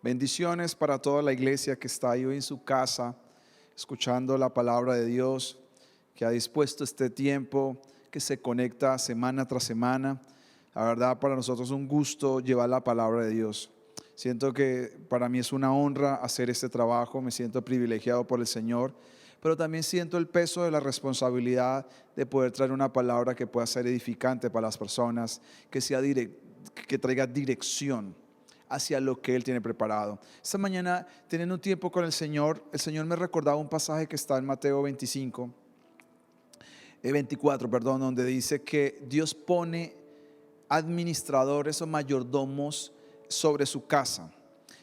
Bendiciones para toda la iglesia que está ahí hoy en su casa, escuchando la palabra de Dios, que ha dispuesto este tiempo, que se conecta semana tras semana. La verdad, para nosotros es un gusto llevar la palabra de Dios. Siento que para mí es una honra hacer este trabajo, me siento privilegiado por el Señor, pero también siento el peso de la responsabilidad de poder traer una palabra que pueda ser edificante para las personas, que traiga dirección hacia lo que Él tiene preparado. Esta mañana, teniendo un tiempo con el Señor me recordaba un pasaje que está en Mateo 24, donde dice que Dios pone administradores o mayordomos sobre su casa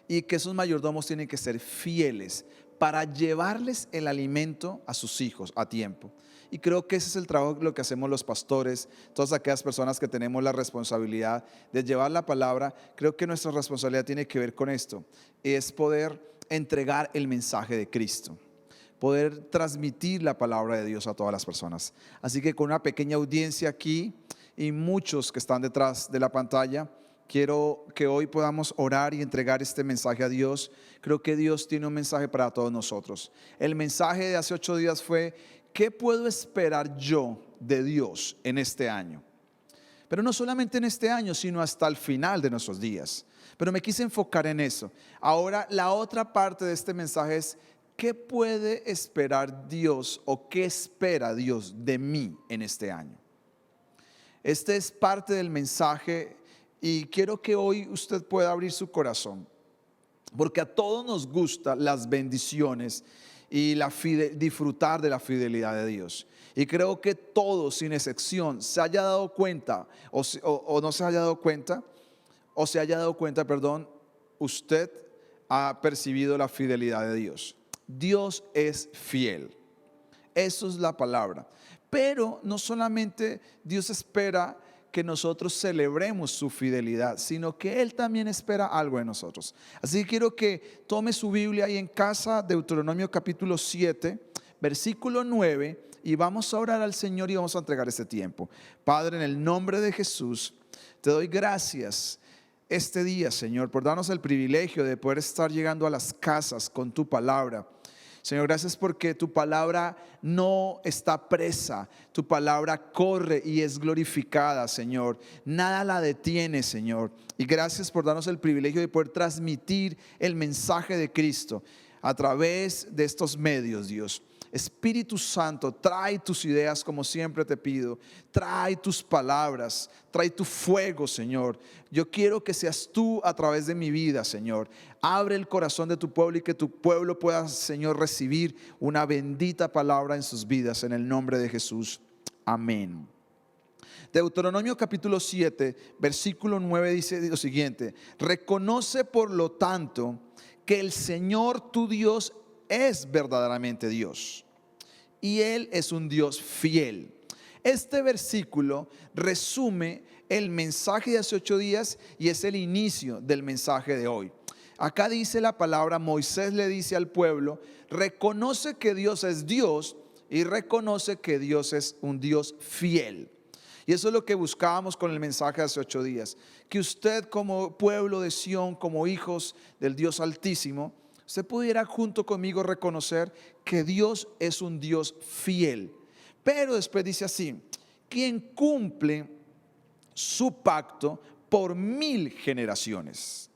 y que esos mayordomos tienen que ser fieles para llevarles el alimento a sus hijos a tiempo. Y creo que ese es el trabajo, lo que hacemos los pastores, todas aquellas personas que tenemos la responsabilidad de llevar la palabra. Creo que nuestra responsabilidad tiene que ver con esto, es poder entregar el mensaje de Cristo, poder transmitir la palabra de Dios a todas las personas. Así que con una pequeña audiencia aquí y muchos que están detrás de la pantalla, quiero que hoy podamos orar y entregar este mensaje a Dios. Creo que Dios tiene un mensaje para todos nosotros. El mensaje de hace 8 días fue: ¿qué puedo esperar yo de Dios en este año? Pero no solamente en este año, sino hasta el final de nuestros días. Pero me quise enfocar en eso. Ahora, la otra parte de este mensaje es: ¿qué puede esperar Dios o qué espera Dios de mí en este año? Este es parte del mensaje y quiero que hoy usted pueda abrir su corazón, porque a todos nos gustan las bendiciones y disfrutar de la fidelidad de Dios. Y creo que todos, sin excepción, se haya dado cuenta o no se haya dado cuenta, o se haya dado cuenta, usted ha percibido la fidelidad de Dios. Dios es fiel. Eso es la palabra. Pero no solamente Dios espera que nosotros celebremos su fidelidad, sino que Él también espera algo de nosotros. Así que quiero que tome su Biblia ahí en casa, Deuteronomio capítulo 7, versículo 9, y vamos a orar al Señor y vamos a entregar este tiempo. Padre, en el nombre de Jesús, te doy gracias este día, Señor, por darnos el privilegio de poder estar llegando a las casas con tu palabra. Señor, gracias porque tu palabra no está presa, tu palabra corre y es glorificada, Señor. Nada la detiene, Señor. Y gracias por darnos el privilegio de poder transmitir el mensaje de Cristo a través de estos medios, Dios. Espíritu Santo, trae tus ideas como siempre te pido. Trae tus palabras, trae tu fuego, Señor. Yo quiero que seas tú a través de mi vida, Señor. Abre el corazón de tu pueblo y que tu pueblo pueda, Señor, recibir una bendita palabra en sus vidas, en el nombre de Jesús. Amén. Deuteronomio capítulo 7, versículo 9 dice lo siguiente: reconoce por lo tanto que el Señor tu Dios es verdaderamente Dios y Él es un Dios fiel. Este versículo resume el mensaje de hace 8 días y es el inicio del mensaje de hoy. Acá dice la palabra: Moisés le dice al pueblo, reconoce que Dios es Dios y reconoce que Dios es un Dios fiel. Y eso es lo que buscábamos con el mensaje de hace 8 días, que usted como pueblo de Sión, como hijos del Dios Altísimo, usted pudiera junto conmigo reconocer que Dios es un Dios fiel. Pero después dice así: quien cumple su pacto por 1000 generaciones.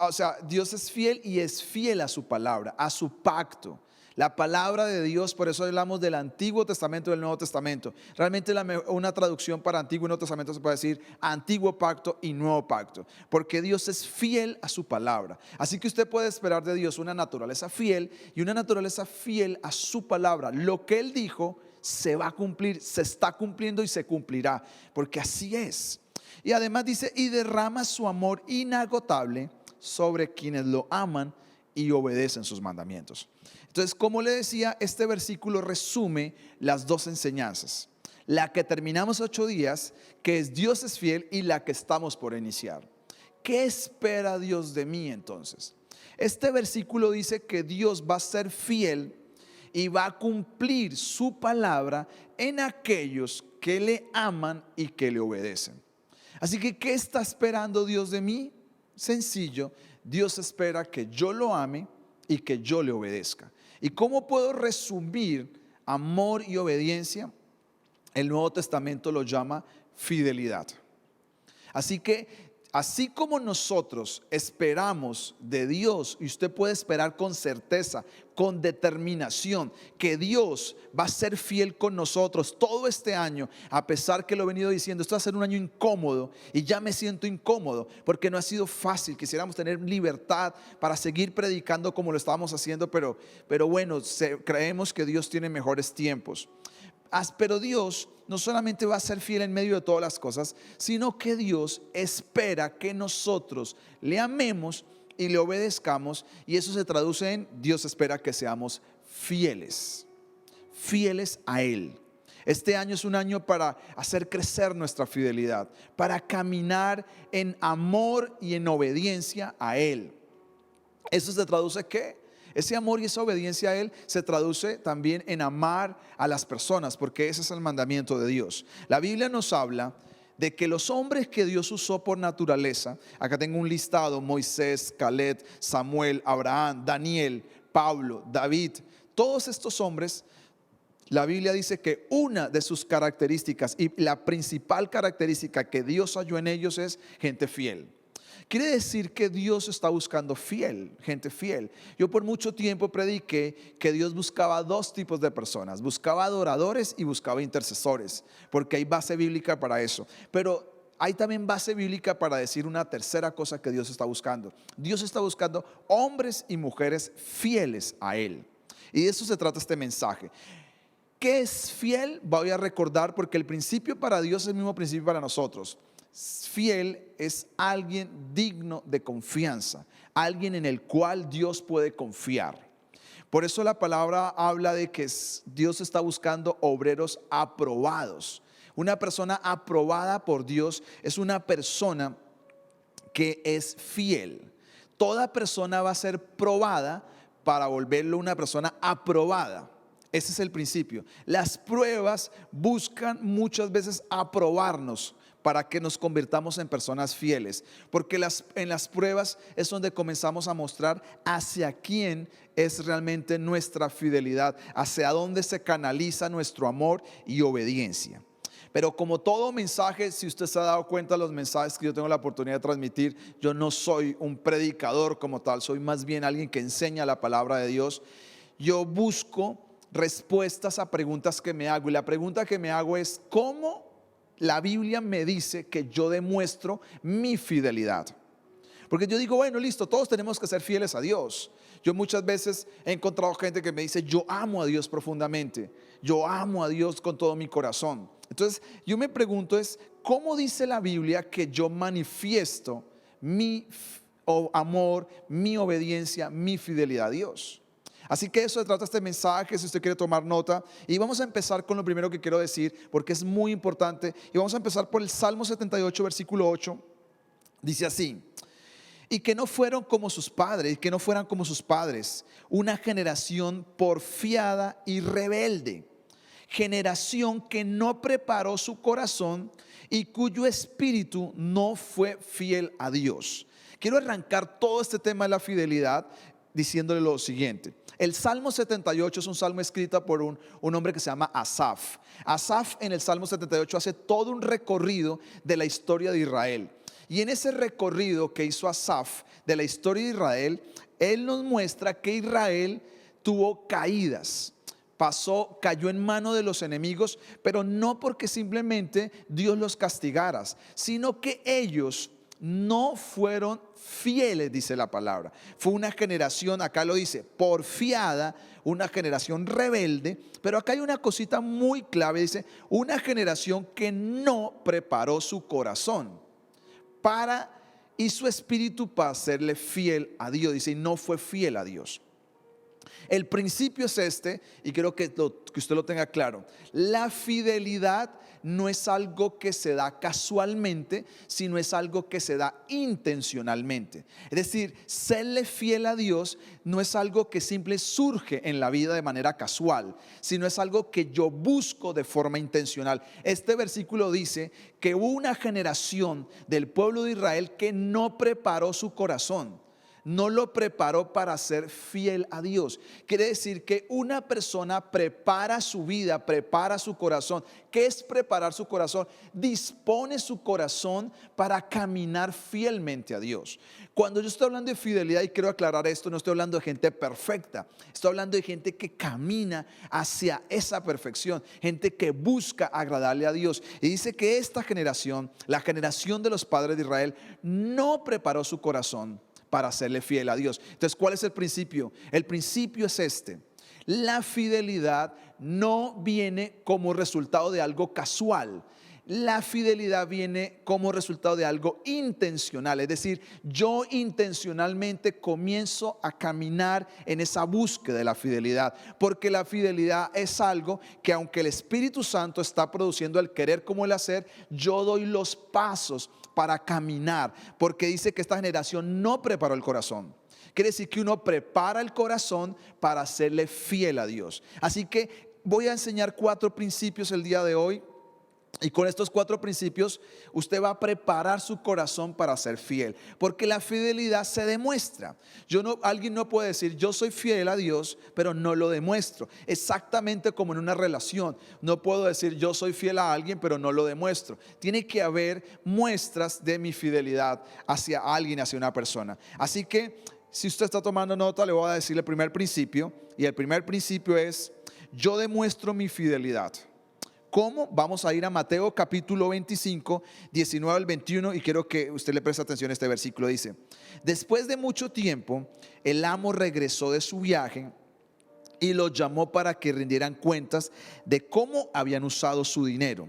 O sea, Dios es fiel y es fiel a su palabra, a su pacto. La palabra de Dios, por eso hablamos del Antiguo Testamento y del Nuevo Testamento. Realmente una traducción para Antiguo y Nuevo Testamento se puede decir Antiguo Pacto y Nuevo Pacto, porque Dios es fiel a su palabra. Así que usted puede esperar de Dios una naturaleza fiel y una naturaleza fiel a su palabra. Lo que Él dijo se va a cumplir, se está cumpliendo y se cumplirá, porque así es. Y además dice: y derrama su amor inagotable sobre quienes lo aman y obedecen sus mandamientos. Entonces, como le decía, este versículo resume las dos enseñanzas: la que terminamos 8 días, que es Dios es fiel, y la que estamos por iniciar. ¿Qué espera Dios de mí entonces? Este versículo dice que Dios va a ser fiel y va a cumplir su palabra en aquellos que le aman y que le obedecen. Así que, ¿qué está esperando Dios de mí? sencillo, Dios espera que yo lo ame y que yo le obedezca. ¿Y cómo puedo resumir amor y obediencia? El Nuevo Testamento lo llama fidelidad. Así que, así como nosotros esperamos de Dios, y usted puede esperar con certeza, con determinación, que Dios va a ser fiel con nosotros todo este año, a pesar que lo he venido diciendo, esto va a ser un año incómodo y ya me siento incómodo porque no ha sido fácil. Quisiéramos tener libertad para seguir predicando como lo estábamos haciendo, pero bueno, creemos que Dios tiene mejores tiempos. Pero Dios no solamente va a ser fiel en medio de todas las cosas, sino que Dios espera que nosotros le amemos y le obedezcamos, y eso se traduce en: Dios espera que seamos fieles a Él. Este año es un año para hacer crecer nuestra fidelidad, para caminar en amor y en obediencia a Él. ¿Eso se traduce qué? Ese amor y esa obediencia a Él se traduce también en amar a las personas, porque ese es el mandamiento de Dios. La Biblia nos habla de que los hombres que Dios usó por naturaleza, acá tengo un listado: Moisés, Caleb, Samuel, Abraham, Daniel, Pablo, David. Todos estos hombres, la Biblia dice que una de sus características, y la principal característica que Dios halló en ellos, es gente fiel. Quiere decir que Dios está buscando gente fiel. Yo por mucho tiempo prediqué que Dios buscaba dos tipos de personas: buscaba adoradores y buscaba intercesores, porque hay base bíblica para eso. Pero hay también base bíblica para decir una tercera cosa que Dios está buscando. Dios está buscando hombres y mujeres fieles a Él. Y de eso se trata este mensaje. ¿Qué es fiel? Voy a recordar, porque el principio para Dios es el mismo principio para nosotros. Fiel es alguien digno de confianza, alguien en el cual Dios puede confiar. Por eso la palabra habla de que Dios está buscando obreros aprobados. Una persona aprobada por Dios es una persona que es fiel. Toda persona va a ser probada para volverlo una persona aprobada. Ese es el principio. Las pruebas buscan muchas veces aprobarnos para que nos convirtamos en personas fieles, porque en las pruebas es donde comenzamos a mostrar hacia quién es realmente nuestra fidelidad, hacia dónde se canaliza nuestro amor y obediencia. Pero como todo mensaje, si usted se ha dado cuenta de los mensajes que yo tengo la oportunidad de transmitir, yo no soy un predicador como tal, soy más bien alguien que enseña la palabra de Dios. Yo busco respuestas a preguntas que me hago, y la pregunta que me hago es: ¿cómo la Biblia me dice que yo demuestro mi fidelidad? Porque yo digo, bueno, listo, todos tenemos que ser fieles a Dios. Yo muchas veces he encontrado gente que me dice: yo amo a Dios profundamente, yo amo a Dios con todo mi corazón. Entonces yo me pregunto es: ¿cómo dice la Biblia que yo manifiesto mi amor, mi obediencia, mi fidelidad a Dios? Así que eso se trata este mensaje, si usted quiere tomar nota. Y vamos a empezar con lo primero que quiero decir, porque es muy importante. Y vamos a empezar por el Salmo 78, versículo 8. Dice así: y que no fueron como sus padres, que no fueran como sus padres, una generación porfiada y rebelde, generación que no preparó su corazón y cuyo espíritu no fue fiel a Dios. Quiero arrancar todo este tema de la fidelidad diciéndole lo siguiente. El Salmo 78 es un salmo escrito por un hombre que se llama Asaf. Asaf en el Salmo 78 hace todo un recorrido de la historia de Israel. Y en ese recorrido que hizo Asaf de la historia de Israel, él nos muestra que Israel tuvo caídas. Cayó en mano de los enemigos, pero no porque simplemente Dios los castigara, sino que ellos no fueron fieles, dice la palabra. Fue una generación, acá lo dice, porfiada, una generación rebelde. Pero acá hay una cosita muy clave, dice: una generación que no preparó su corazón y su espíritu para serle fiel a Dios. Dice, y no fue fiel a Dios. El principio es este, y quiero que usted lo tenga claro: la fidelidad no es algo que se da casualmente, sino es algo que se da intencionalmente. Es decir, serle fiel a Dios no es algo que simple surge en la vida de manera casual, sino es algo que yo busco de forma intencional. Este versículo dice que hubo una generación del pueblo de Israel que no preparó su corazón. No lo preparó para ser fiel a Dios. Quiere decir que una persona prepara su vida, prepara su corazón. ¿Qué es preparar su corazón? Dispone su corazón para caminar fielmente a Dios. Cuando yo estoy hablando de fidelidad, y quiero aclarar esto, no estoy hablando de gente perfecta. Estoy hablando de gente que camina hacia esa perfección, gente que busca agradarle a Dios. Y dice que esta generación, la generación de los padres de Israel, no preparó su corazón para serle fiel a Dios. Entonces, ¿cuál es el principio? El principio es este: la fidelidad no viene como resultado de algo casual. La fidelidad viene como resultado de algo intencional. Es decir, yo intencionalmente comienzo a caminar en esa búsqueda de la fidelidad, porque la fidelidad es algo que, aunque el Espíritu Santo está produciendo el querer como el hacer, yo doy los pasos para caminar, porque dice que esta generación no preparó el corazón. Quiere decir que uno prepara el corazón para serle fiel a Dios. Así que voy a enseñar 4 principios el día de hoy. Y con estos 4 principios usted va a preparar su corazón para ser fiel, porque la fidelidad se demuestra. Alguien no puede decir yo soy fiel a Dios, pero no lo demuestro. Exactamente como en una relación, no puedo decir yo soy fiel a alguien, pero no lo demuestro. Tiene que haber muestras de mi fidelidad hacia alguien, hacia una persona. Así que si usted está tomando nota, le voy a decir el primer principio, y el primer principio es: yo demuestro mi fidelidad. ¿Cómo? Vamos a ir a Mateo capítulo 25, 19 al 21, y quiero que usted le preste atención a este versículo. Dice: después de mucho tiempo, el amo regresó de su viaje y los llamó para que rindieran cuentas de cómo habían usado su dinero.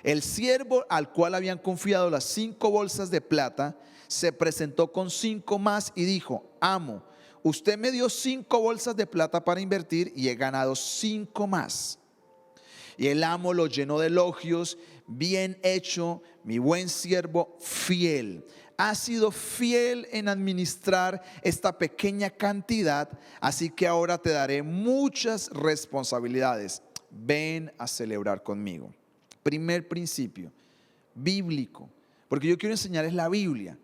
El siervo al cual habían confiado las 5 bolsas de plata se presentó con 5 más y dijo: amo, usted me dio 5 bolsas de plata para invertir y he ganado 5 más. Y el amo lo llenó de elogios: bien hecho, mi buen siervo fiel. Has sido fiel en administrar esta pequeña cantidad, así que ahora te daré muchas responsabilidades. Ven a celebrar conmigo. Primer principio bíblico, porque yo quiero enseñarles la Biblia.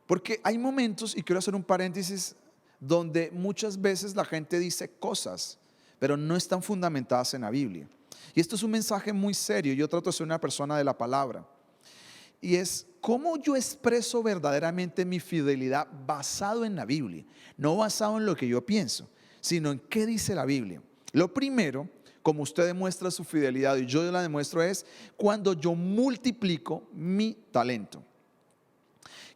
Porque hay momentos, y quiero hacer un paréntesis, donde muchas veces la gente dice cosas, pero no están fundamentadas en la Biblia. Y esto es un mensaje muy serio. Yo trato de ser una persona de la palabra. Y es cómo yo expreso verdaderamente mi fidelidad basado en la Biblia. No basado en lo que yo pienso, sino en qué dice la Biblia. Lo primero, como usted demuestra su fidelidad y yo la demuestro, es cuando yo multiplico mi talento.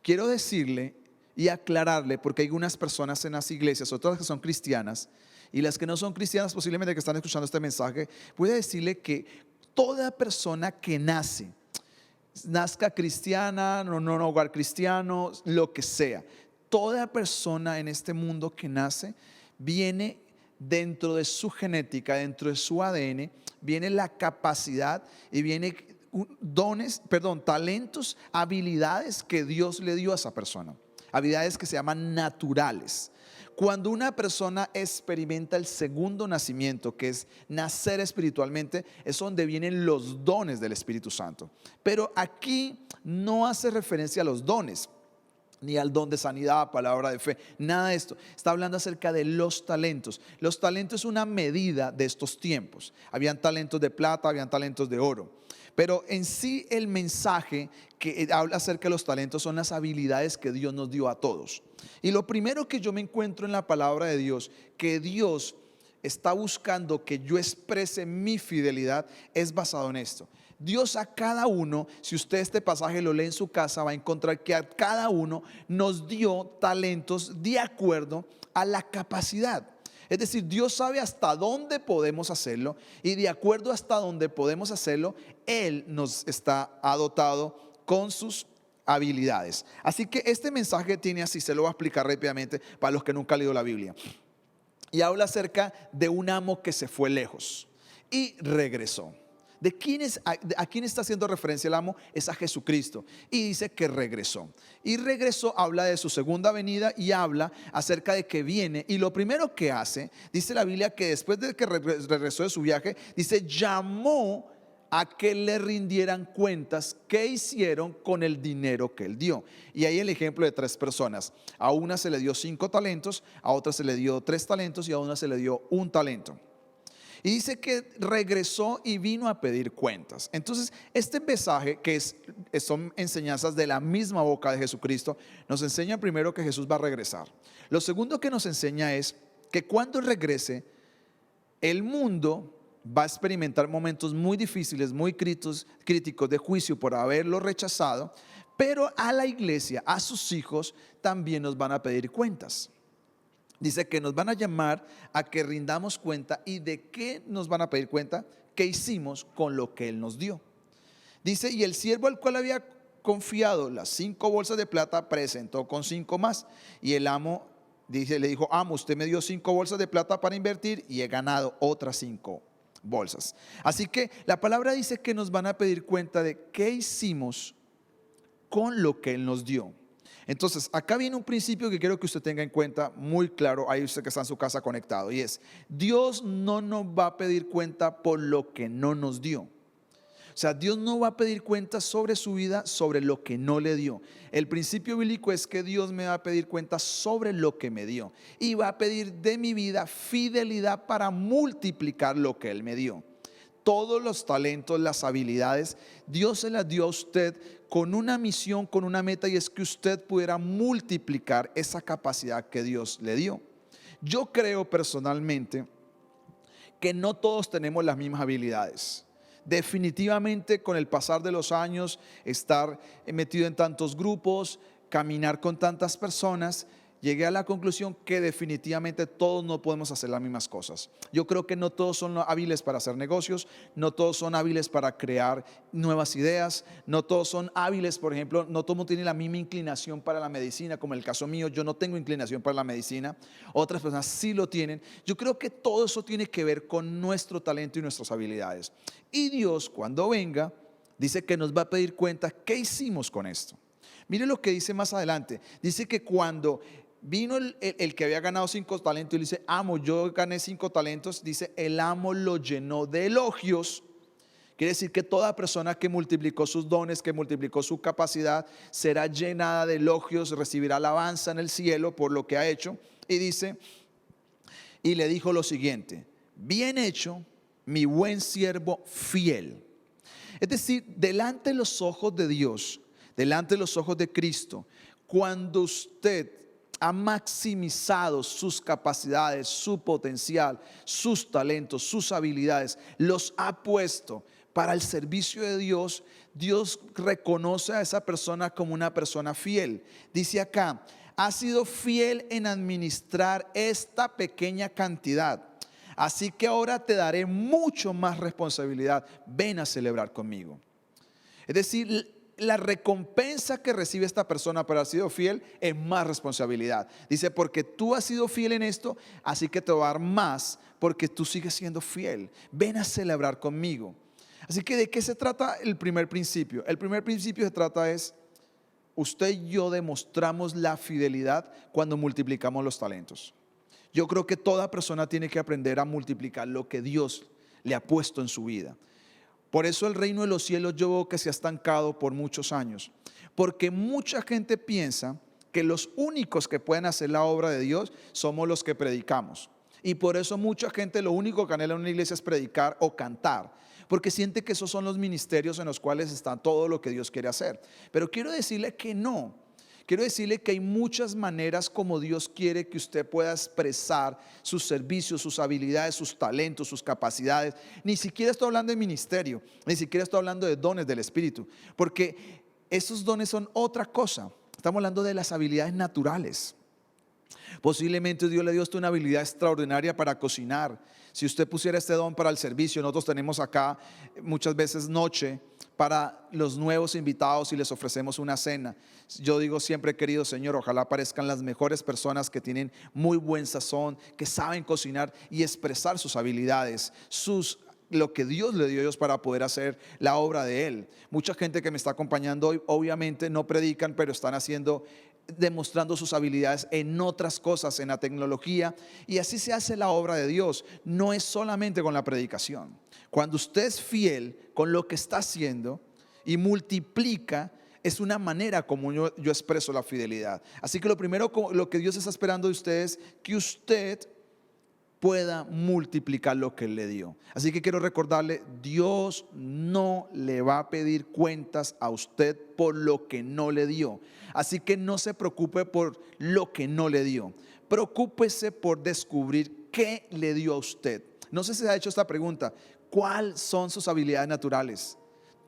Quiero decirle y aclararle, porque hay unas personas en las iglesias, otras que son cristianas, y las que no son cristianas posiblemente que están escuchando este mensaje, voy a decirle que toda persona que nazca cristiana, no hogar cristiano, lo que sea, toda persona en este mundo que nace viene dentro de su genética, dentro de su ADN, viene la capacidad y viene talentos, habilidades que Dios le dio a esa persona, habilidades que se llaman naturales. Cuando una persona experimenta el segundo nacimiento, que es nacer espiritualmente, es donde vienen los dones del Espíritu Santo. Pero aquí no hace referencia a los dones, ni al don de sanidad, palabra de fe, nada de esto. Está hablando acerca de los talentos. Los talentos es una medida de estos tiempos. Habían talentos de plata, habían talentos de oro. Pero en sí el mensaje que habla acerca de los talentos son las habilidades que Dios nos dio a todos. Y lo primero que yo me encuentro en la palabra de Dios, que Dios está buscando que yo exprese mi fidelidad, es basado en esto. Dios a cada uno, si usted este pasaje lo lee en su casa, va a encontrar que a cada uno nos dio talentos de acuerdo a la capacidad. Es decir, Dios sabe hasta dónde podemos hacerlo, y de acuerdo hasta dónde podemos hacerlo, Él nos está dotado con sus habilidades. Así que este mensaje tiene así, se lo voy a explicar rápidamente para los que nunca han leído la Biblia. Y habla acerca de un amo que se fue lejos y regresó. ¿A quién está haciendo referencia el amo? Es a Jesucristo. Y dice que regresó. Y regresó, habla de su segunda venida y habla acerca de que viene. Y lo primero que hace, dice la Biblia, que después de que regresó de su viaje, dice, llamó a que le rindieran cuentas qué hicieron con el dinero que él dio. Y ahí el ejemplo de 3 personas. A una se le dio 5 talentos, a otra se le dio 3 talentos y a una se le dio 1 talento. Y dice que regresó y vino a pedir cuentas. Entonces, este mensaje, que son enseñanzas de la misma boca de Jesucristo, nos enseña primero que Jesús va a regresar. Lo segundo que nos enseña es que cuando regrese, el mundo va a experimentar momentos muy difíciles, muy críticos de juicio por haberlo rechazado, pero a la iglesia, a sus hijos, también nos van a pedir cuentas. Dice que nos van a llamar a que rindamos cuenta. ¿Y de qué nos van a pedir cuenta? ¿Qué hicimos con lo que Él nos dio? Dice, y el siervo al cual había confiado las 5 bolsas de plata presentó con 5 más. Y el amo le dijo, amo, usted me dio 5 bolsas de plata para invertir y he ganado otras 5 bolsas. Así que la palabra dice que nos van a pedir cuenta de qué hicimos con lo que Él nos dio. Entonces, acá viene un principio que quiero que usted tenga en cuenta muy claro, ahí usted que está en su casa conectado, y es, Dios no nos va a pedir cuenta por lo que no nos dio. O sea, Dios no va a pedir cuenta sobre su vida, sobre lo que no le dio. El principio bíblico es que Dios me va a pedir cuenta sobre lo que me dio. Y va a pedir de mi vida fidelidad para multiplicar lo que Él me dio. Todos los talentos, las habilidades, Dios se las dio a usted con una misión, con una meta, y es que usted pudiera multiplicar esa capacidad que Dios le dio. Yo creo personalmente que no todos tenemos las mismas habilidades. Definitivamente, con el pasar de los años, estar metido en tantos grupos, caminar con tantas personas, llegué a la conclusión que definitivamente todos no podemos hacer las mismas cosas. Yo creo que no todos son hábiles para hacer negocios, no todos son hábiles para crear nuevas ideas, no todos son hábiles, por ejemplo, no todo el mundo tiene la misma inclinación para la medicina, como en el caso mío, yo no tengo inclinación para la medicina, otras personas sí lo tienen. Yo creo que todo eso tiene que ver con nuestro talento y nuestras habilidades. Y Dios, cuando venga, dice que nos va a pedir cuenta qué hicimos con esto. Mire lo que dice más adelante. Dice que cuando vino el que había ganado 5 talentos y le dice, amo, yo gané 5 talentos, dice, el amo lo llenó de elogios. Quiere decir que toda persona que multiplicó sus dones, que multiplicó su capacidad, será llenada de elogios, recibirá alabanza en el cielo por lo que ha hecho. Y dice, y le dijo lo siguiente, bien hecho, mi buen siervo fiel. Es decir, delante de los ojos de Dios, delante de los ojos de Cristo, cuando usted ha maximizado sus capacidades, su potencial, sus talentos, sus habilidades, los ha puesto para el servicio de Dios, Dios reconoce a esa persona como una persona fiel. Dice acá, ha sido fiel en administrar esta pequeña cantidad, así que ahora te daré mucho más responsabilidad, ven a celebrar conmigo. Es decir, la recompensa que recibe esta persona por haber sido fiel es más responsabilidad. Dice, porque tú has sido fiel en esto, así que te voy a dar más porque tú sigues siendo fiel. Ven a celebrar conmigo. Así que ¿de qué se trata el primer principio? El primer principio se trata es, usted y yo demostramos la fidelidad cuando multiplicamos los talentos. Yo creo que toda persona tiene que aprender a multiplicar lo que Dios le ha puesto en su vida. Por eso el reino de los cielos yo veo que se ha estancado por muchos años, porque mucha gente piensa que los únicos que pueden hacer la obra de Dios somos los que predicamos, y por eso mucha gente lo único que anhela en una iglesia es predicar o cantar, porque siente que esos son los ministerios en los cuales está todo lo que Dios quiere hacer. Pero quiero decirle que no. Quiero decirle que hay muchas maneras como Dios quiere que usted pueda expresar sus servicios, sus habilidades, sus talentos, sus capacidades. Ni siquiera estoy hablando de ministerio, ni siquiera estoy hablando de dones del Espíritu, porque esos dones son otra cosa. Estamos hablando de las habilidades naturales. Posiblemente Dios le dio a usted una habilidad extraordinaria para cocinar. Si usted pusiera este don para el servicio, nosotros tenemos acá muchas veces noche para los nuevos invitados y les ofrecemos una cena. Yo digo siempre, querido Señor, ojalá aparezcan las mejores personas que tienen muy buen sazón, que saben cocinar y expresar sus habilidades, sus lo que Dios le dio a ellos para poder hacer la obra de Él. Mucha gente que me está acompañando hoy obviamente no predican, pero están demostrando sus habilidades en otras cosas, en la tecnología, y así se hace la obra de Dios. No es solamente con la predicación. Cuando usted es fiel con lo que está haciendo y multiplica, es una manera como yo expreso la fidelidad. Así que lo primero, lo que Dios está esperando de usted es que usted pueda multiplicar lo que Él le dio. Así que quiero recordarle, Dios no le va a pedir cuentas a usted por lo que no le dio. Así que no se preocupe por lo que no le dio. Preocúpese por descubrir qué le dio a usted. No sé si se ha hecho esta pregunta: ¿cuáles son sus habilidades naturales?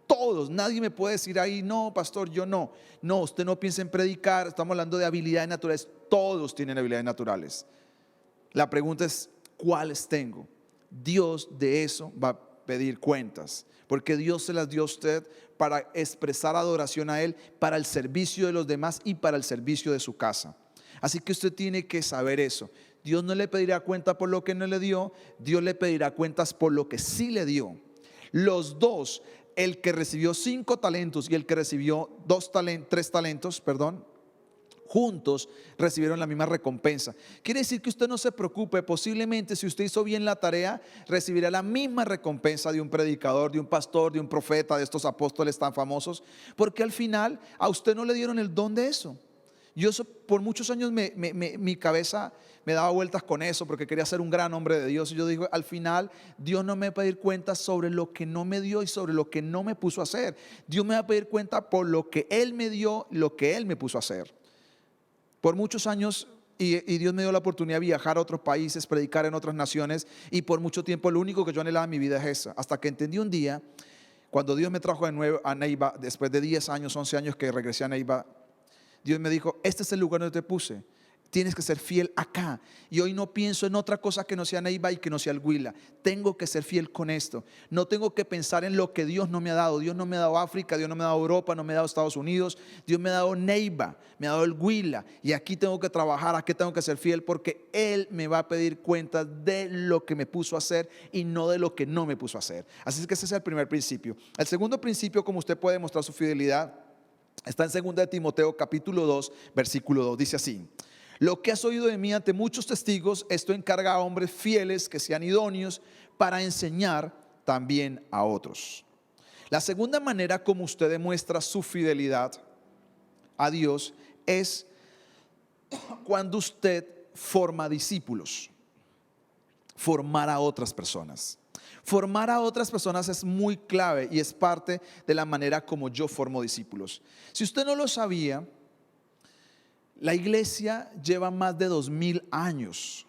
Todos, nadie me puede decir ahí, no, pastor, yo no. No, usted no piensa en predicar, estamos hablando de habilidades naturales. Todos tienen habilidades naturales. La pregunta es, ¿cuáles tengo? Dios de eso va a pedir cuentas, porque Dios se las dio a usted para expresar adoración a Él, para el servicio de los demás y para el servicio de su casa. Así que usted tiene que saber eso. Dios no le pedirá cuenta por lo que no le dio, Dios le pedirá cuentas por lo que sí le dio. Los dos, el que recibió 5 talentos y el que recibió 3 talentos, juntos recibieron la misma recompensa. Quiere decir que usted no se preocupe, posiblemente si usted hizo bien la tarea, recibirá la misma recompensa de un predicador, de un pastor, de un profeta, de estos apóstoles tan famosos, porque al final a usted no le dieron el don de eso. Yo por muchos años mi cabeza me daba vueltas con eso, porque quería ser un gran hombre de Dios. Y yo digo, al final Dios no me va a pedir cuentas sobre lo que no me dio y sobre lo que no me puso a hacer. Dios me va a pedir cuenta por lo que Él me dio, lo que Él me puso a hacer. Por muchos años, y Dios me dio la oportunidad de viajar a otros países, predicar en otras naciones, y por mucho tiempo lo único que yo anhelaba en mi vida es eso. Hasta que entendí un día, cuando Dios me trajo de nuevo a Neiva, después de 10 años, 11 años que regresé a Neiva, Dios me dijo, este es el lugar donde te puse. Tienes que ser fiel acá. Y hoy no pienso en otra cosa que no sea Neiva y que no sea el Huila. Tengo que ser fiel con esto. No tengo que pensar en lo que Dios no me ha dado. Dios no me ha dado África, Dios no me ha dado Europa, no me ha dado Estados Unidos. Dios me ha dado Neiva, me ha dado el Huila. Y aquí tengo que trabajar, aquí tengo que ser fiel, porque Él me va a pedir cuentas de lo que me puso a hacer y no de lo que no me puso a hacer. Así es que ese es el primer principio. El segundo principio, como usted puede demostrar su fidelidad, está en 2 de Timoteo capítulo 2, versículo 2. Dice así: lo que has oído de mí ante muchos testigos, esto encarga a hombres fieles que sean idóneos para enseñar también a otros. La segunda manera como usted demuestra su fidelidad a Dios es cuando usted forma discípulos, formar a otras personas. Formar a otras personas es muy clave y es parte de la manera como yo formo discípulos. Si usted no lo sabía, la iglesia lleva más de 2000 años.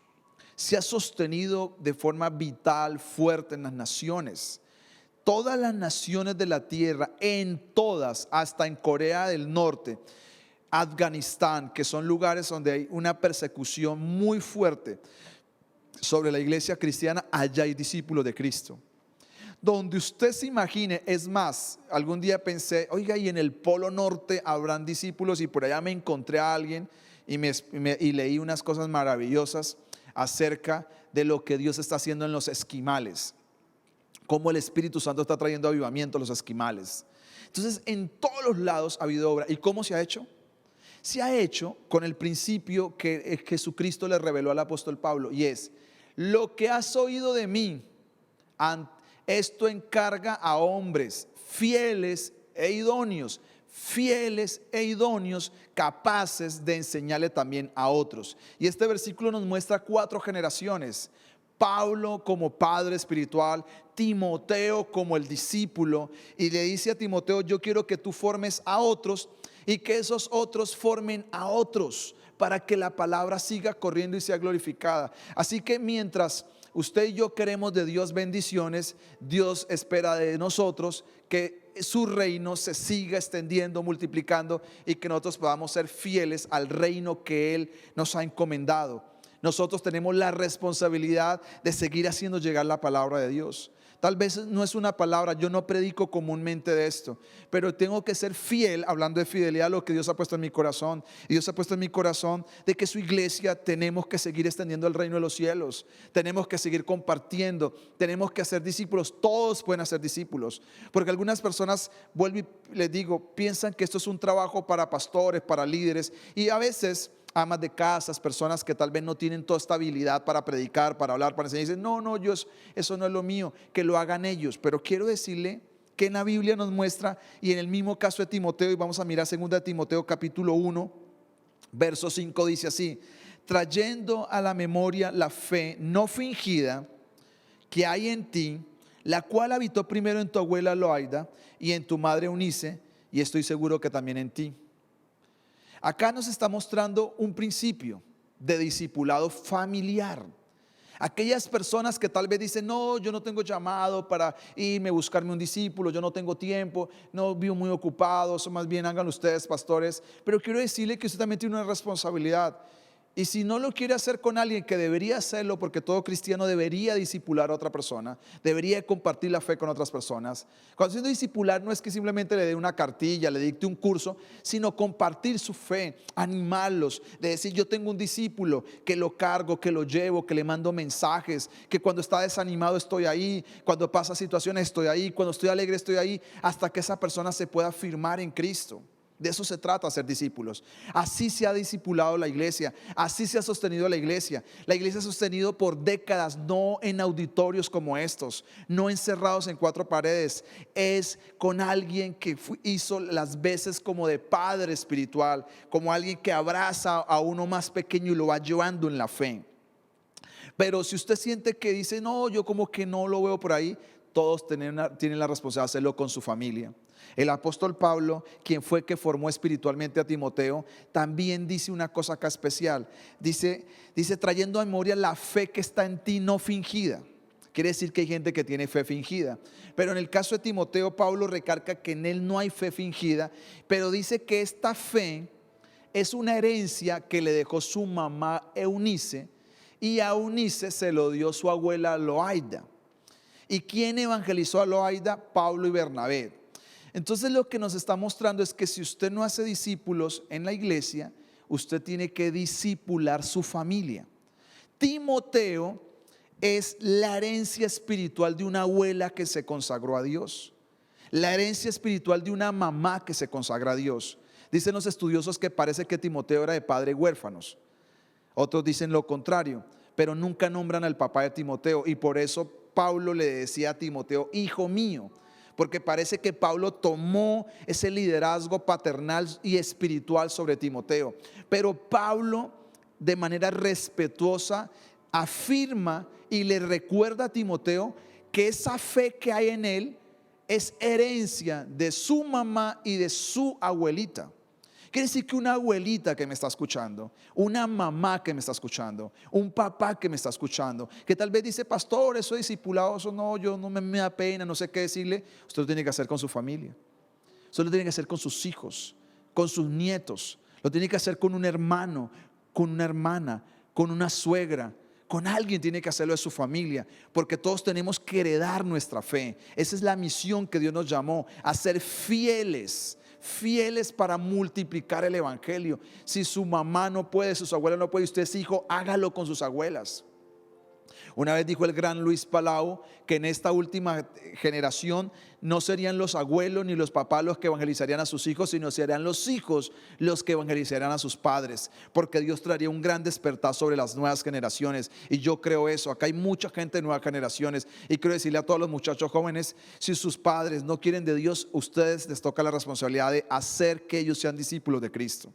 Se ha sostenido de forma vital, fuerte en las naciones. Todas las naciones de la tierra, en todas, hasta en Corea del Norte, Afganistán, que son lugares donde hay una persecución muy fuerte sobre la iglesia cristiana, allá hay discípulos de Cristo. Donde usted se imagine, es más, algún día pensé, oiga, y en el Polo Norte habrán discípulos, y por allá me encontré a alguien y leí unas cosas maravillosas acerca de lo que Dios está haciendo en los esquimales, cómo el Espíritu Santo está trayendo avivamiento a los esquimales. Entonces, en todos los lados ha habido obra. ¿Y cómo se ha hecho? Se ha hecho con el principio que Jesucristo le reveló al apóstol Pablo, y es: lo que has oído de mí, esto encarga a hombres fieles e idóneos, capaces de enseñarle también a otros. Y este versículo nos muestra 4 generaciones: Pablo como padre espiritual, Timoteo como el discípulo, y le dice a Timoteo: yo quiero que tú formes a otros y que esos otros formen a otros, para que la palabra siga corriendo y sea glorificada. Así que mientras usted y yo queremos de Dios bendiciones, Dios espera de nosotros que su reino se siga extendiendo, multiplicando, y que nosotros podamos ser fieles al reino que Él nos ha encomendado. Nosotros tenemos la responsabilidad de seguir haciendo llegar la palabra de Dios. Tal vez no es una palabra, yo no predico comúnmente de esto, pero tengo que ser fiel, hablando de fidelidad, a lo que Dios ha puesto en mi corazón. Y Dios ha puesto en mi corazón de que su iglesia tenemos que seguir extendiendo el reino de los cielos. Tenemos que seguir compartiendo, tenemos que hacer discípulos. Todos pueden hacer discípulos, porque algunas personas, vuelvo y les digo, piensan que esto es un trabajo para pastores, para líderes, y a veces amas de casas, personas que tal vez no tienen toda esta habilidad para predicar, para hablar, para enseñar, dicen, no, eso no es lo mío, que lo hagan ellos. Pero quiero decirle que en la Biblia nos muestra, y en el mismo caso de Timoteo, y vamos a mirar 2 de Timoteo capítulo 1, verso 5, dice así: trayendo a la memoria la fe no fingida que hay en ti, la cual habitó primero en tu abuela Loaida y en tu madre Eunice, y estoy seguro que también en ti. Acá nos está mostrando un principio de discipulado familiar. Aquellas personas que tal vez dicen, no, yo no tengo llamado para irme a buscarme un discípulo, yo no tengo tiempo, no vivo muy ocupado, eso más bien háganlo ustedes, pastores. Pero quiero decirle que usted también tiene una responsabilidad. Y si no lo quiere hacer con alguien que debería hacerlo, porque todo cristiano debería discipular a otra persona, debería compartir la fe con otras personas. Cuando siendo discipular no es que simplemente le dé una cartilla, le dicte un curso, sino compartir su fe, animarlos, de decir, yo tengo un discípulo que lo cargo, que lo llevo, que le mando mensajes, que cuando está desanimado estoy ahí, cuando pasa situaciones estoy ahí, cuando estoy alegre estoy ahí, hasta que esa persona se pueda firmar en Cristo. De eso se trata, ser discípulos. Así se ha discipulado la iglesia, así se ha sostenido la iglesia. La iglesia se ha sostenido por décadas, no en auditorios como estos, no encerrados en 4 paredes. Es con alguien que hizo las veces como de padre espiritual, como alguien que abraza a uno más pequeño y lo va llevando en la fe. Pero si usted siente que dice, no, yo como que no lo veo por ahí, todos tienen la responsabilidad de hacerlo con su familia. El apóstol Pablo, quien fue que formó espiritualmente a Timoteo, también dice una cosa acá especial. Dice trayendo a memoria la fe que está en ti no fingida. Quiere decir que hay gente que tiene fe fingida. Pero en el caso de Timoteo, Pablo recarga que en él no hay fe fingida, pero dice que esta fe es una herencia que le dejó su mamá Eunice, y a Eunice se lo dio su abuela Loaida. ¿Y quién evangelizó a Loaida? Pablo y Bernabé. Entonces lo que nos está mostrando es que si usted no hace discípulos en la iglesia, usted tiene que discipular su familia. Timoteo es la herencia espiritual de una abuela que se consagró a Dios, la herencia espiritual de una mamá que se consagra a Dios. Dicen los estudiosos que parece que Timoteo era de padres huérfanos. Otros dicen lo contrario, pero nunca nombran al papá de Timoteo, y por eso Pablo le decía a Timoteo, hijo mío, porque parece que Pablo tomó ese liderazgo paternal y espiritual sobre Timoteo. Pero Pablo, de manera respetuosa, afirma y le recuerda a Timoteo que esa fe que hay en él es herencia de su mamá y de su abuelita. Quiere decir que una abuelita que me está escuchando, una mamá que me está escuchando, un papá que me está escuchando, que tal vez dice, pastor, eso es discipulado, eso no, yo no me da pena, no sé qué decirle. Usted lo tiene que hacer con su familia, usted lo tiene que hacer con sus hijos, con sus nietos, lo tiene que hacer con un hermano, con una hermana, con una suegra. Con alguien tiene que hacerlo de su familia, porque todos tenemos que heredar nuestra fe. Esa es la misión que Dios nos llamó, a ser fieles para multiplicar el evangelio. Si su mamá no puede, si su abuela no puede, usted es hijo, hágalo con sus abuelas. Una vez dijo el gran Luis Palau que en esta última generación no serían los abuelos ni los papás los que evangelizarían a sus hijos, sino serían los hijos los que evangelizarían a sus padres, porque Dios traería un gran despertar sobre las nuevas generaciones. Y yo creo eso. Acá hay mucha gente de nuevas generaciones, y quiero decirle a todos los muchachos jóvenes, si sus padres no quieren de Dios, ustedes les toca la responsabilidad de hacer que ellos sean discípulos de Cristo.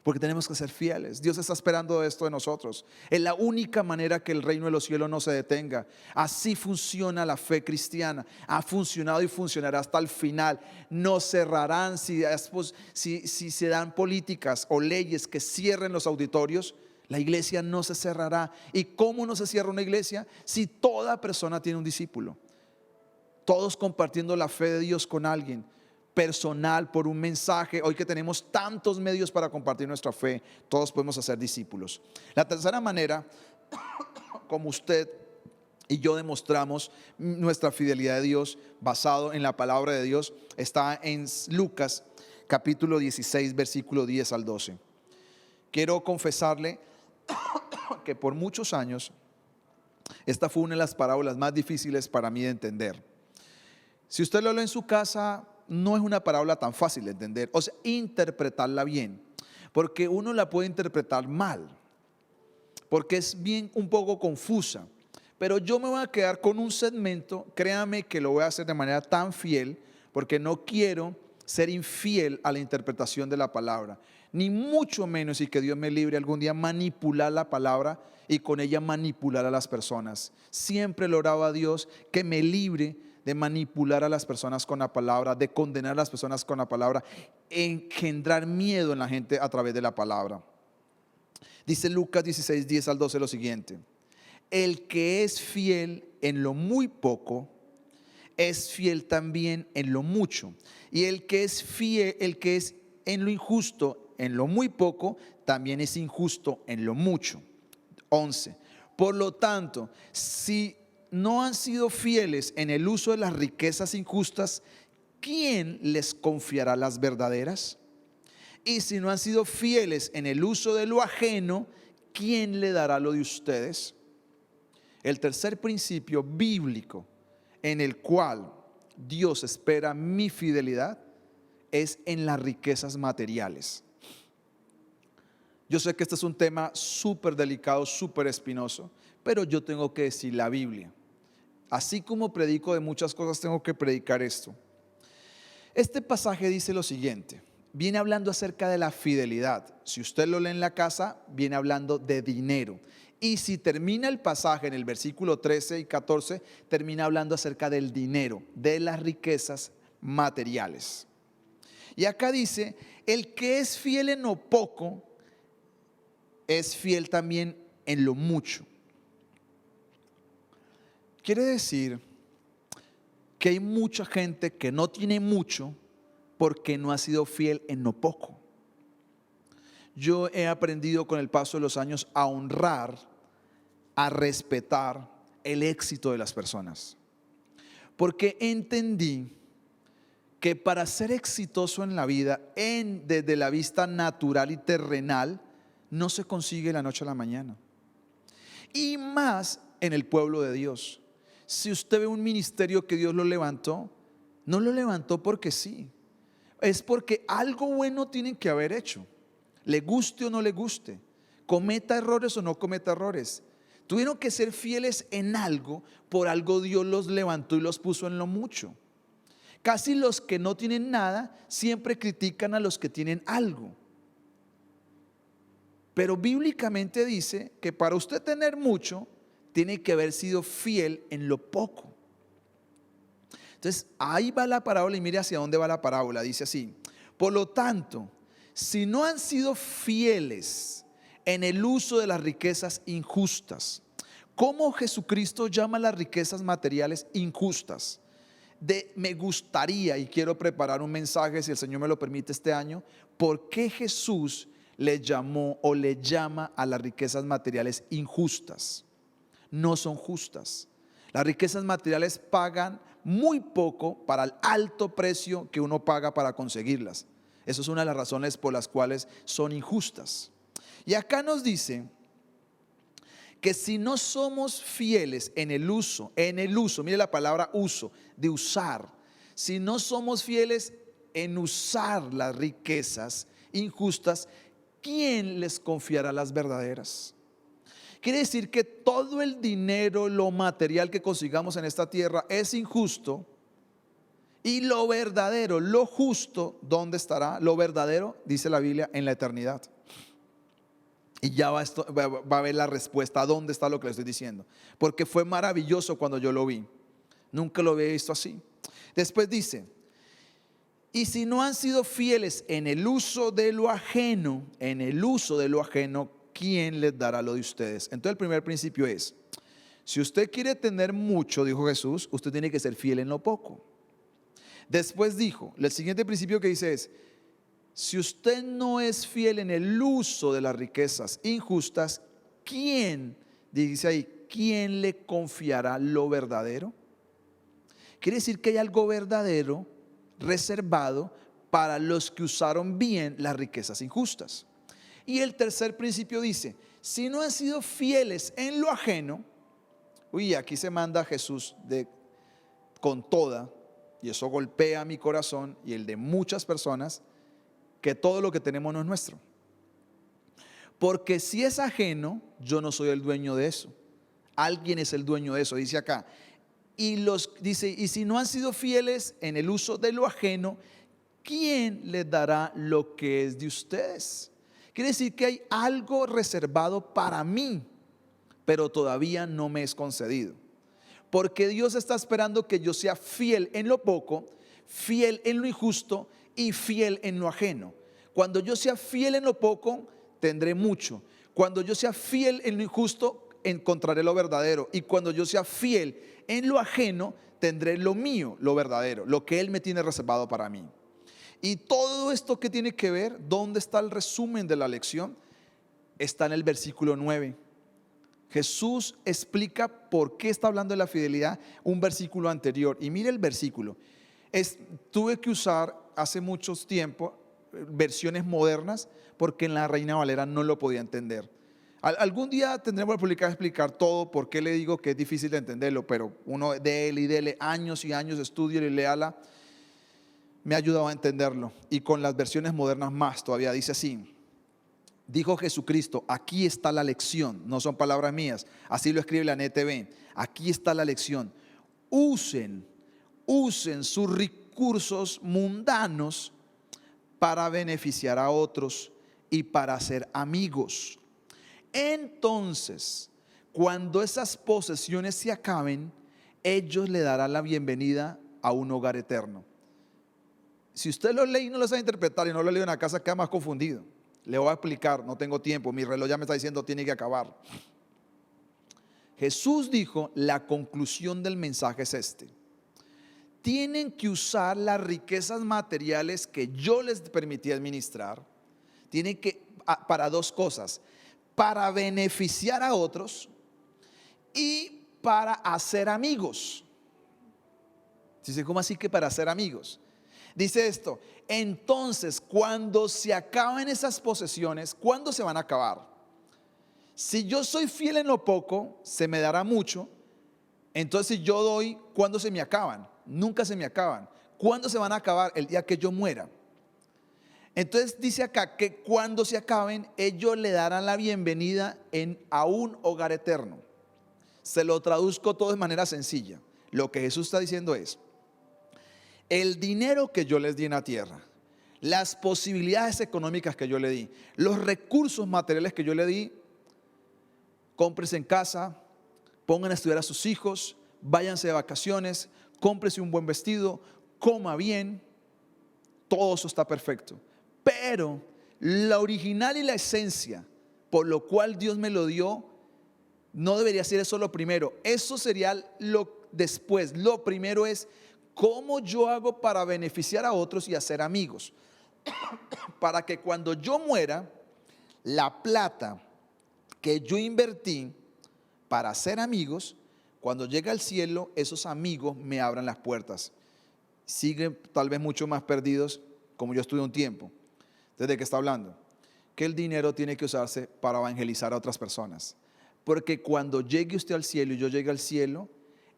Porque tenemos que ser fieles. Dios está esperando esto de nosotros. Es la única manera que el reino de los cielos no se detenga. Así funciona la fe cristiana. Ha funcionado y funcionará hasta el final. No cerrarán si se dan políticas o leyes que cierren los auditorios. La iglesia no se cerrará. ¿Y cómo no se cierra una iglesia? Si toda persona tiene un discípulo, todos compartiendo la fe de Dios con alguien. personal, por un mensaje. Hoy que tenemos tantos medios para compartir nuestra fe, todos podemos hacer discípulos. La tercera manera, como usted y yo demostramos nuestra fidelidad a Dios basado en la palabra de Dios, está en Lucas capítulo 16, versículo 10 al 12. Quiero confesarle que por muchos años esta fue una de las parábolas más difíciles para mí de entender. Si usted lo lee en su casa, no es una parábola tan fácil de entender, o sea, interpretarla bien, porque uno la puede interpretar mal, porque es bien un poco confusa. Pero yo me voy a quedar con un segmento, créame que lo voy a hacer de manera tan fiel, porque no quiero ser infiel a la interpretación de la palabra, ni mucho menos, y que Dios me libre algún día manipular la palabra y con ella manipular a las personas. Siempre le oraba a Dios que me libre de manipular a las personas con la palabra, de condenar a las personas con la palabra, engendrar miedo en la gente a través de la palabra. Dice Lucas 16, 10 al 12 lo siguiente: el que es fiel en lo muy poco, es fiel también en lo mucho. Y el que es fiel, el que es en lo injusto, en lo muy poco, también es injusto en lo mucho. 11. Por lo tanto, si no han sido fieles en el uso de las riquezas injustas, ¿quién les confiará las verdaderas? Y si no han sido fieles en el uso de lo ajeno, ¿quién le dará lo de ustedes? El tercer principio bíblico en el cual Dios espera mi fidelidad es en las riquezas materiales. Yo sé que este es un tema súper delicado, súper espinoso, pero yo tengo que decir la Biblia. Así como predico de muchas cosas, tengo que predicar esto. Este pasaje dice lo siguiente: viene hablando acerca de la fidelidad. Si usted lo lee en la casa, viene hablando de dinero. Y si termina el pasaje en el versículo 13 y 14, termina hablando acerca del dinero, de las riquezas materiales. Y acá dice: el que es fiel en lo poco, es fiel también en lo mucho. Quiere decir que hay mucha gente que no tiene mucho porque no ha sido fiel en lo poco. Yo he aprendido con el paso de los años a honrar, a respetar el éxito de las personas, porque entendí que para ser exitoso en la vida, desde la vista natural y terrenal, no se consigue de la noche a la mañana, y más en el pueblo de Dios. Si usted ve un ministerio que Dios lo levantó, no lo levantó porque sí, es porque algo bueno tienen que haber hecho, le guste o no le guste, cometa errores o no cometa errores. Tuvieron que ser fieles en algo, por algo Dios los levantó y los puso en lo mucho. Casi los que no tienen nada siempre critican a los que tienen algo. Pero bíblicamente dice que para usted tener mucho, tiene que haber sido fiel en lo poco. Entonces ahí va la parábola, y mire hacia dónde va la parábola. Dice así: por lo tanto, si no han sido fieles en el uso de las riquezas injustas. ¿Cómo Jesucristo llama las riquezas materiales injustas? Me gustaría, y quiero preparar un mensaje, si el Señor me lo permite, este año, ¿por qué Jesús le llamó o le llama a las riquezas materiales injustas? No son justas. Las riquezas materiales pagan muy poco para el alto precio que uno paga para conseguirlas. Esa es una de las razones por las cuales son injustas. Y acá nos dice que si no somos fieles en el uso, mire la palabra uso, de usar. Si no somos fieles en usar las riquezas injustas, ¿quién les confiará las verdaderas? Quiere decir que todo el dinero, lo material que consigamos en esta tierra es injusto. Y lo verdadero, lo justo, ¿dónde estará? Lo verdadero, dice la Biblia, en la eternidad. Y ya va a ver la respuesta a dónde está lo que le estoy diciendo, porque fue maravilloso cuando yo lo vi. Nunca lo había visto así. Después dice: y si no han sido fieles en el uso de lo ajeno, ¿quién les dará lo de ustedes? Entonces el primer principio es: si usted quiere tener mucho, dijo Jesús, usted tiene que ser fiel en lo poco. Después dijo, el siguiente principio que dice es: si usted no es fiel en el uso de las riquezas injustas, ¿quién, dice ahí, quién le confiará lo verdadero? Quiere decir que hay algo verdadero reservado para los que usaron bien las riquezas injustas. Y el tercer principio dice: si no han sido fieles en lo ajeno, aquí se manda a Jesús con toda, y eso golpea mi corazón y el de muchas personas, que todo lo que tenemos no es nuestro. Porque si es ajeno, yo no soy el dueño de eso. Alguien es el dueño de eso, dice acá. Dice, y si no han sido fieles en el uso de lo ajeno, ¿quién les dará lo que es de ustedes? Quiere decir que hay algo reservado para mí, pero todavía no me es concedido. Porque Dios está esperando que yo sea fiel en lo poco, fiel en lo injusto y fiel en lo ajeno. Cuando yo sea fiel en lo poco, tendré mucho. Cuando yo sea fiel en lo injusto, encontraré lo verdadero. Y cuando yo sea fiel en lo ajeno, tendré lo mío, lo verdadero, lo que Él me tiene reservado para mí. Y todo esto que tiene que ver, ¿dónde está el resumen de la lección? Está en el versículo 9. Jesús explica por qué está hablando de la fidelidad un versículo anterior. Y mire el versículo. Tuve que usar hace mucho tiempo versiones modernas porque en la Reina Valera no lo podía entender. Algún día tendremos la oportunidad de explicar todo, por qué le digo que es difícil de entenderlo, pero uno dele años y años de estudio y léala, me ha ayudado a entenderlo. Y con las versiones modernas más todavía dice así: dijo Jesucristo, aquí está la lección, no son palabras mías, así lo escribe la NTV, aquí está la lección: usen sus recursos mundanos para beneficiar a otros y para ser amigos. Entonces, cuando esas posesiones se acaben, ellos le darán la bienvenida a un hogar eterno. Si usted lo lee y no lo sabe interpretar y no lo lee en la casa, queda más confundido. Le voy a explicar, no tengo tiempo, mi reloj ya me está diciendo tiene que acabar. Jesús dijo, la conclusión del mensaje es este: tienen que usar las riquezas materiales que yo les permití administrar, tienen que, para dos cosas: para beneficiar a otros y para hacer amigos. Dice, ¿cómo así que para hacer amigos? Dice esto: entonces cuando se acaben esas posesiones, ¿cuándo se van a acabar? Si yo soy fiel en lo poco, se me dará mucho. Entonces si yo doy, ¿cuándo se me acaban? Nunca se me acaban. ¿Cuándo se van a acabar? El día que yo muera. Entonces dice acá que cuando se acaben, ellos le darán la bienvenida a un hogar eterno. Se lo traduzco todo de manera sencilla. Lo que Jesús está diciendo es: el dinero que yo les di en la tierra, las posibilidades económicas que yo le di, los recursos materiales que yo le di, cómprese en casa, pongan a estudiar a sus hijos, váyanse de vacaciones, cómprese un buen vestido, coma bien, todo eso está perfecto. Pero la original y la esencia por lo cual Dios me lo dio, no debería ser eso lo primero. Eso sería lo después. Lo primero es cómo yo hago para beneficiar a otros y hacer amigos. Para que cuando yo muera, la plata que yo invertí para hacer amigos, cuando llegue al cielo, esos amigos me abran las puertas. Siguen tal vez mucho más perdidos, como yo estuve un tiempo. ¿Desde qué está hablando? Que el dinero tiene que usarse para evangelizar a otras personas. Porque cuando llegue usted al cielo y yo llegue al cielo,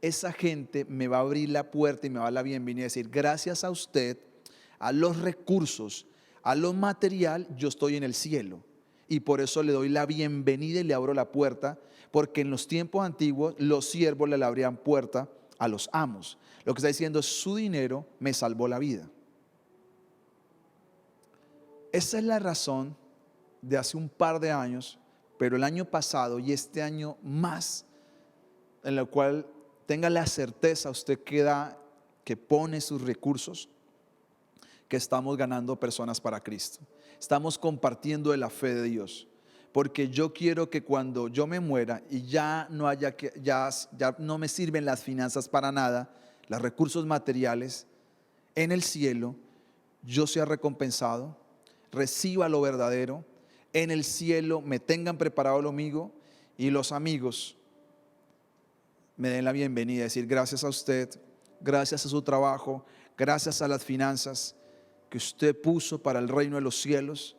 esa gente me va a abrir la puerta y me va a dar la bienvenida y decir: gracias a usted, a los recursos, a lo material, yo estoy en el cielo. Y por eso le doy la bienvenida y le abro la puerta, porque en los tiempos antiguos los siervos le abrían puerta a los amos. Lo que está diciendo es: su dinero me salvó la vida. Esa es la razón de hace un par de años, pero el año pasado y este año más, en el cual tenga la certeza usted que pone sus recursos, que estamos ganando personas para Cristo. Estamos compartiendo de la fe de Dios, porque yo quiero que cuando yo me muera y ya no me sirven las finanzas para nada, los recursos materiales, en el cielo yo sea recompensado, reciba lo verdadero, en el cielo me tengan preparado lo mío y los amigos me den la bienvenida, decir gracias a usted, gracias a su trabajo, gracias a las finanzas que usted puso para el reino de los cielos,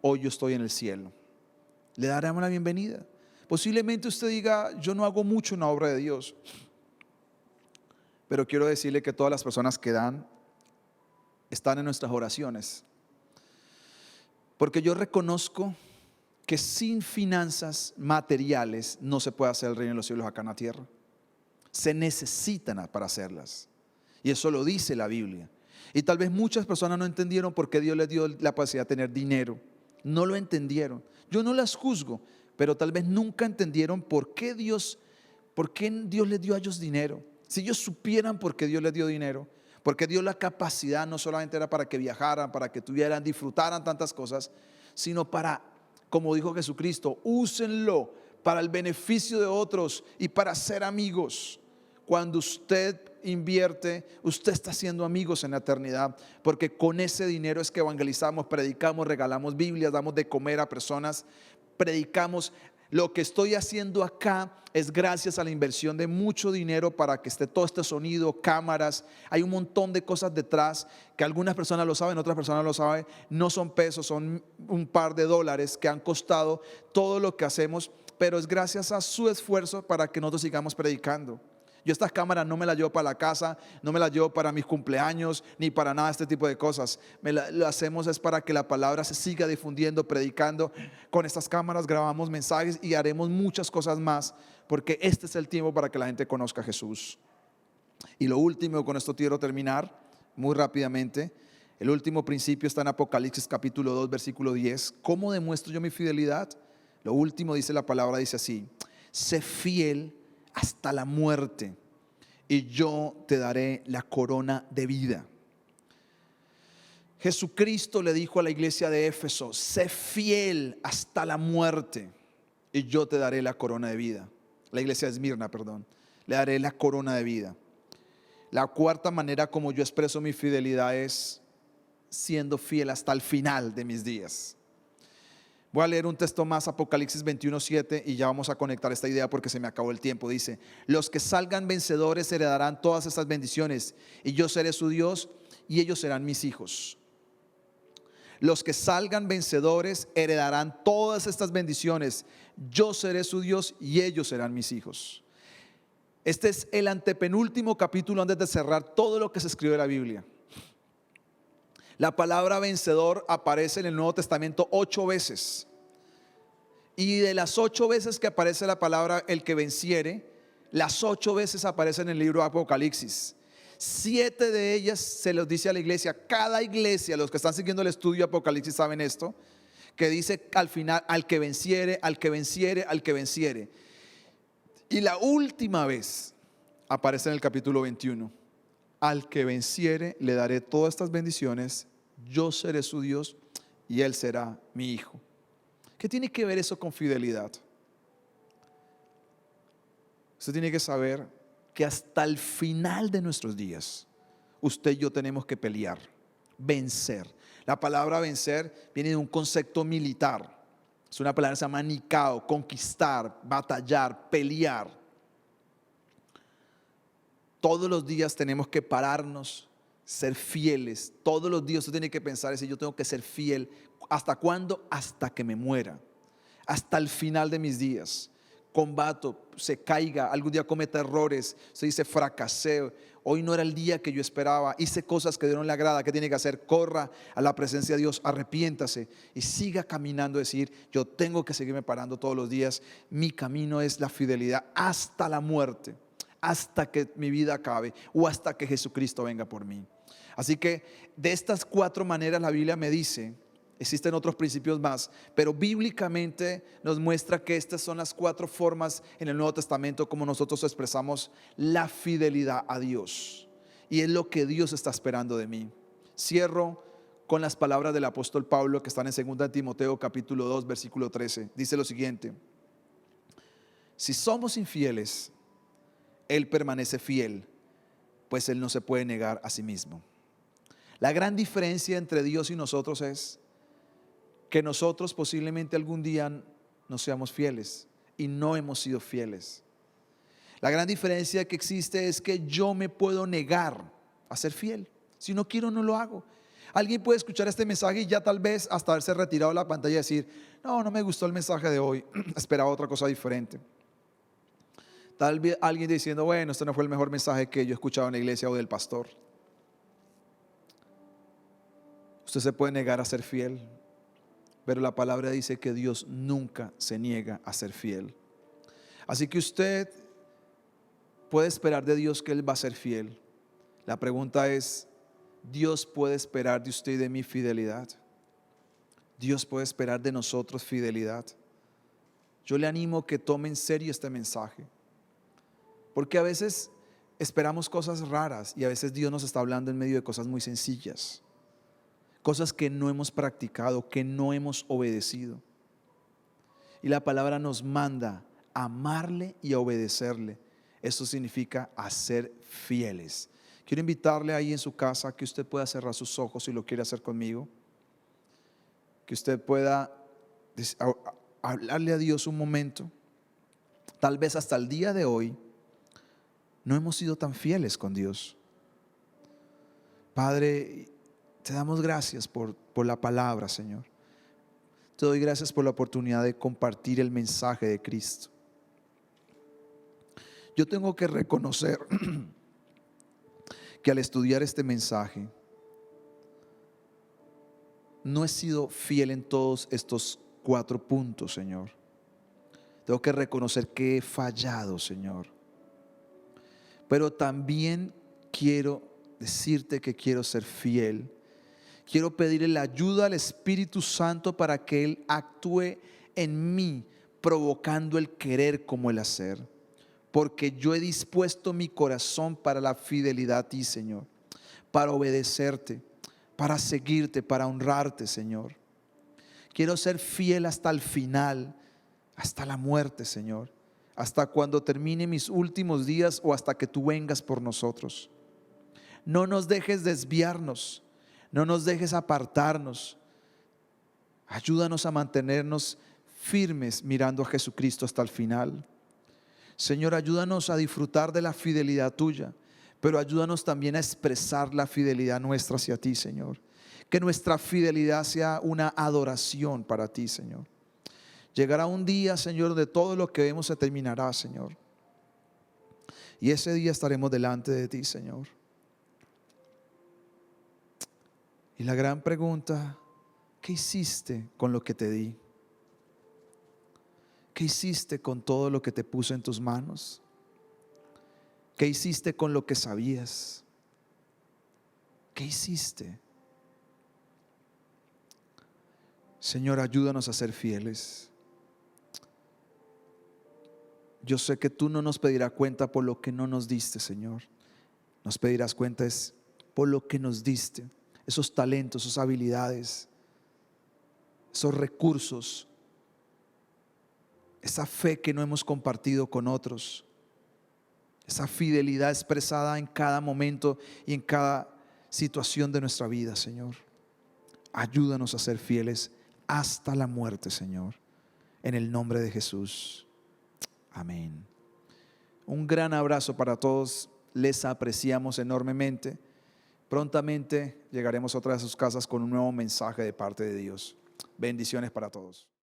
hoy yo estoy en el cielo. Le daremos la bienvenida. Posiblemente usted diga, yo no hago mucho en la obra de Dios, pero quiero decirle que todas las personas que dan están en nuestras oraciones, porque yo reconozco que sin finanzas materiales no se puede hacer el reino de los cielos acá en la tierra. Se necesitan para hacerlas, y eso lo dice la Biblia. Y tal vez muchas personas no entendieron por qué Dios les dio la capacidad de tener dinero. No lo entendieron. Yo no las juzgo, pero tal vez nunca entendieron por qué Dios les dio a ellos dinero. Si ellos supieran por qué Dios les dio dinero, porque dio la capacidad, no solamente era para que viajaran, para que tuvieran, disfrutaran tantas cosas, sino para, como dijo Jesucristo, úsenlo para el beneficio de otros y para ser amigos. Cuando usted invierte, usted está haciendo amigos en la eternidad, porque con ese dinero es que evangelizamos, predicamos, regalamos Biblias, damos de comer a personas, predicamos. Lo que estoy haciendo acá es gracias a la inversión de mucho dinero para que esté todo este sonido, cámaras. Hay un montón de cosas detrás que algunas personas lo saben, otras personas lo saben. No son pesos, son un par de dólares que han costado todo lo que hacemos, pero es gracias a su esfuerzo para que nosotros sigamos predicando. Yo estas cámaras no me las llevo para la casa, no me las llevo para mis cumpleaños, ni para nada de este tipo de cosas. Lo hacemos es para que la palabra se siga difundiendo, predicando. Con estas cámaras grabamos mensajes y haremos muchas cosas más, porque este es el tiempo para que la gente conozca a Jesús. Y lo último, con esto quiero terminar muy rápidamente. El último principio está en Apocalipsis capítulo 2, versículo 10. ¿Cómo demuestro yo mi fidelidad? Lo último dice la palabra, dice así: sé fiel hasta la muerte, y yo te daré la corona de vida. Jesucristo le dijo a la iglesia de Éfeso: sé fiel hasta la muerte, y yo te daré la corona de vida. La iglesia de Esmirna, perdón, le daré la corona de vida. La cuarta manera como yo expreso mi fidelidad es siendo fiel hasta el final de mis días. Voy a leer un texto más, Apocalipsis 21:7, y ya vamos a conectar esta idea porque se me acabó el tiempo. Dice: los que salgan vencedores heredarán todas estas bendiciones, y yo seré su Dios y ellos serán mis hijos. Los que salgan vencedores heredarán todas estas bendiciones, yo seré su Dios y ellos serán mis hijos. Este es el antepenúltimo capítulo antes de cerrar todo lo que se escribió en la Biblia. La palabra vencedor aparece en el Nuevo Testamento 8 veces. Y de las 8 veces que aparece la palabra el que venciere, las 8 veces aparece en el libro de Apocalipsis. 7 de ellas se los dice a la iglesia. Cada iglesia, los que están siguiendo el estudio de Apocalipsis saben esto, que dice al final: al que venciere, al que venciere, al que venciere. Y la última vez aparece en el capítulo 21. Al que venciere le daré todas estas bendiciones, yo seré su Dios y él será mi hijo. ¿Qué tiene que ver eso con fidelidad? Usted tiene que saber que hasta el final de nuestros días, usted y yo tenemos que pelear, vencer. La palabra vencer viene de un concepto militar. Es una palabra que se llama nikao, conquistar, batallar, pelear. Todos los días tenemos que pararnos, ser fieles. Todos los días usted tiene que pensar: si yo tengo que ser fiel, ¿hasta cuándo? Hasta que me muera, hasta el final de mis días. Combato, se caiga, algún día cometa errores, se dice fracasé, hoy no era el día que yo esperaba, hice cosas que dieron la grada. ¿Qué tiene que hacer? Corra a la presencia de Dios, arrepiéntase y siga caminando. Decir: yo tengo que seguirme parando todos los días. Mi camino es la fidelidad hasta la muerte, hasta que mi vida acabe o hasta que Jesucristo venga por mí. Así que de estas 4 maneras la Biblia me dice, existen otros principios más, pero bíblicamente nos muestra que estas son las 4 formas en el Nuevo Testamento como nosotros expresamos la fidelidad a Dios, y es lo que Dios está esperando de mí. Cierro con las palabras del apóstol Pablo que están en 2 Timoteo capítulo 2 versículo 13. Dice lo siguiente: si somos infieles, Él permanece fiel, pues Él no se puede negar a sí mismo. La gran diferencia entre Dios y nosotros es que nosotros posiblemente algún día no seamos fieles y no hemos sido fieles. La gran diferencia que existe es que yo me puedo negar a ser fiel. Si no quiero, no lo hago. Alguien puede escuchar este mensaje y ya tal vez hasta haberse retirado de la pantalla y decir, no me gustó el mensaje de hoy, esperaba otra cosa diferente. Tal vez alguien diciendo, bueno, este no fue el mejor mensaje que yo he escuchado en la iglesia o del pastor. Usted se puede negar a ser fiel, pero la palabra dice que Dios nunca se niega a ser fiel. Así que usted puede esperar de Dios que Él va a ser fiel. La pregunta es, ¿Dios puede esperar de usted y de mí fidelidad? Dios puede esperar de nosotros fidelidad. Yo le animo que tome en serio este mensaje, porque a veces esperamos cosas raras y a veces Dios nos está hablando en medio de cosas muy sencillas, cosas que no hemos practicado, que no hemos obedecido. Y la palabra nos manda a amarle y a obedecerle. Eso significa a ser fieles. Quiero invitarle ahí en su casa que usted pueda cerrar sus ojos si lo quiere hacer conmigo. Que usted pueda hablarle a Dios un momento. Tal vez hasta el día de hoy no hemos sido tan fieles con Dios. Padre, te damos gracias por la palabra, Señor. Te doy gracias por la oportunidad de compartir el mensaje de Cristo. Yo tengo que reconocer que al estudiar este mensaje no he sido fiel en todos estos 4 puntos, Señor. Tengo que reconocer que he fallado, Señor. Pero también quiero decirte que quiero ser fiel. Quiero pedirle la ayuda al Espíritu Santo para que Él actúe en mí, provocando el querer como el hacer. Porque yo he dispuesto mi corazón para la fidelidad a ti, Señor, para obedecerte, para seguirte, para honrarte, Señor. Quiero ser fiel hasta el final, hasta la muerte, Señor, hasta cuando termine mis últimos días o hasta que tú vengas por nosotros. No nos dejes desviarnos, no nos dejes apartarnos. Ayúdanos a mantenernos firmes mirando a Jesucristo hasta el final. Señor, ayúdanos a disfrutar de la fidelidad tuya, pero ayúdanos también a expresar la fidelidad nuestra hacia ti, Señor. Que nuestra fidelidad sea una adoración para ti, Señor. Llegará un día, Señor, donde todo lo que vemos se terminará, Señor. Y ese día estaremos delante de ti, Señor. Y la gran pregunta, ¿qué hiciste con lo que te di? ¿Qué hiciste con todo lo que te puse en tus manos? ¿Qué hiciste con lo que sabías? ¿Qué hiciste? Señor, ayúdanos a ser fieles. Yo sé que tú no nos pedirás cuenta por lo que no nos diste, Señor. Nos pedirás cuenta es por lo que nos diste. Esos talentos, esas habilidades, esos recursos, esa fe que no hemos compartido con otros, esa fidelidad expresada en cada momento y en cada situación de nuestra vida, Señor. Ayúdanos a ser fieles hasta la muerte, Señor, en el nombre de Jesús. Amén. Un gran abrazo para todos, les apreciamos enormemente. Prontamente llegaremos a otra de sus casas con un nuevo mensaje de parte de Dios. Bendiciones para todos.